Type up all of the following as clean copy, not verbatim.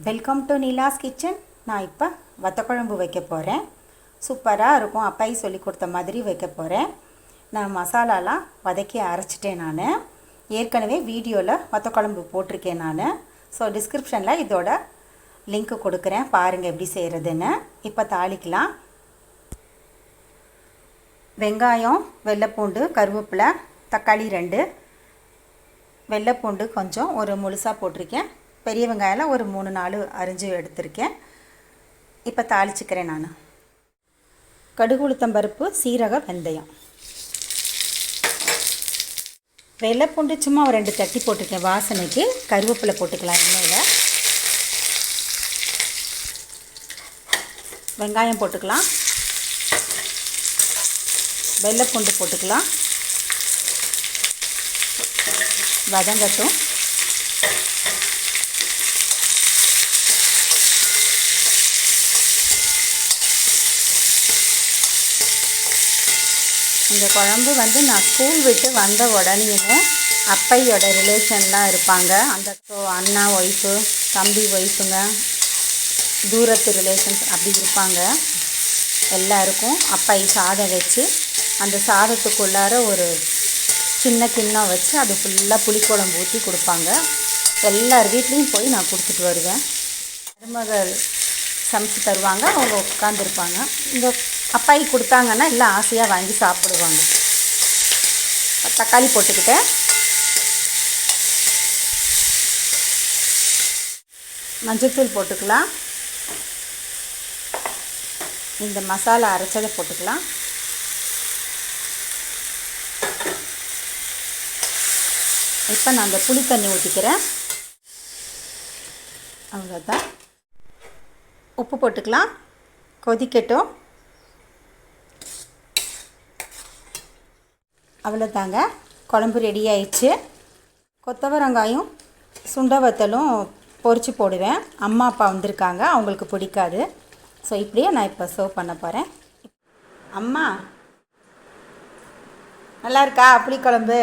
Welcome to Neela's kitchen. நான் இப்போ வத்தக்குழம்பு வைக்க போகிறேன். சூப்பராக இருக்கும். அப்பாயி சொல்லி கொடுத்த மாதிரி வைக்க போகிறேன். நான் மசாலாலாம் வதக்கி அரைச்சிட்டேன். நான் ஏற்கனவே வீடியோவில் வத்தக்குழம்பு போட்டிருக்கேன் நான். ஸோ டிஸ்கிரிப்ஷனில் இதோட லிங்க்கு கொடுக்குறேன், பாருங்கள் எப்படி செய்கிறதுன்னு. இப்போ தாளிக்கலாம். வெங்காயம், வெள்ளைப்பூண்டு, கருவேப்பிலை, தக்காளி 2, வெள்ளைப்பூண்டு கொஞ்சம் ஒரு முழுசாக போட்டிருக்கேன். பெரிய வெங்காயம் ஒரு 3-4 அரிஞ்சு எடுத்திருக்கேன். இப்போ தாளிச்சுக்கிறேன். நான் கடுகு, உளுத்தம்பருப்பு, சீரகம், வெந்தயம், வெள்ளைப்பூண்டு சும்மா ஒரு 2 தட்டி போட்டிருக்கேன் வாசனைக்கு. கருவேப்பிலை போட்டுக்கலாம் எண்ணெயில். வெங்காயம் போட்டுக்கலாம், வெள்ளைப்பூண்டு போட்டுக்கலாம், வதங்கட்டும். இந்த குழம்பு நான் ஸ்கூல் விட்டு வந்த உடனேயுமே அப்பையோட ரிலேஷன்லாம் இருப்பாங்க. அந்த அண்ணா ஒய்ஃபு, தம்பி ஒய்ஃபுங்க, தூரத்து ரிலேஷன்ஸ் அப்படி இருப்பாங்க. எல்லாருக்கும் அப்பை சாதம் வச்சு அந்த சாதத்துக்குள்ளார ஒரு சின்ன கிண்ணம் வச்சு அது ஃபுல்லாக புளிக்குழம்பு ஊற்றி கொடுப்பாங்க. எல்லார் வீட்லேயும் போய் நான் கொடுத்துட்டு வருவேன். மருமகள் சமைச்சு தருவாங்க, அவங்க உட்காந்துருப்பாங்க. இந்த அப்பாயி கொடுத்தாங்கன்னா எல்லாம் ஆசையாக வாங்கி சாப்பிடுவாங்க. தக்காளி போட்டுக்கிட்டேன். மஞ்சள்தூள் போட்டுக்கலாம். இந்த மசாலா அரைச்சதை போட்டுக்கலாம். இப்போ நான் அந்த புளி தண்ணி ஊற்றிக்கிறேன். அவ்வளோதான். உப்பு போட்டுக்கலாம். கொதிக்கட்டும். அவ்வளோதாங்க, குழம்பு ரெடி ஆயிடுச்சு. கொத்தவரங்காயும் சுண்டை வத்தலும் பொரித்து போடுவேன். அம்மா அப்பா வந்திருக்காங்க, அவங்களுக்கு பிடிக்காது. ஸோ இப்படியே நான் இப்போ சர்வ் பண்ண போகிறேன். அம்மா நல்லா இருக்கா புளிக்குழம்பு?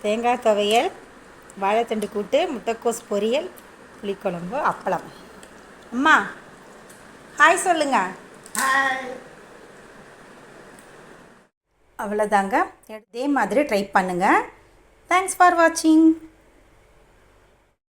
தேங்காய் துவையல், வாழைத்தண்டு கூட்டு, முட்டைக்கோஸ் பொரியல், புளிக்குழம்பு, அப்பளம். அம்மா ஹாய் சொல்லுங்க. ஹாய். அவ்வளோதாங்க. இதே மாதிரி ட்ரை பண்ணுங்கள். தேங்க்ஸ் ஃபார் வாட்சிங்.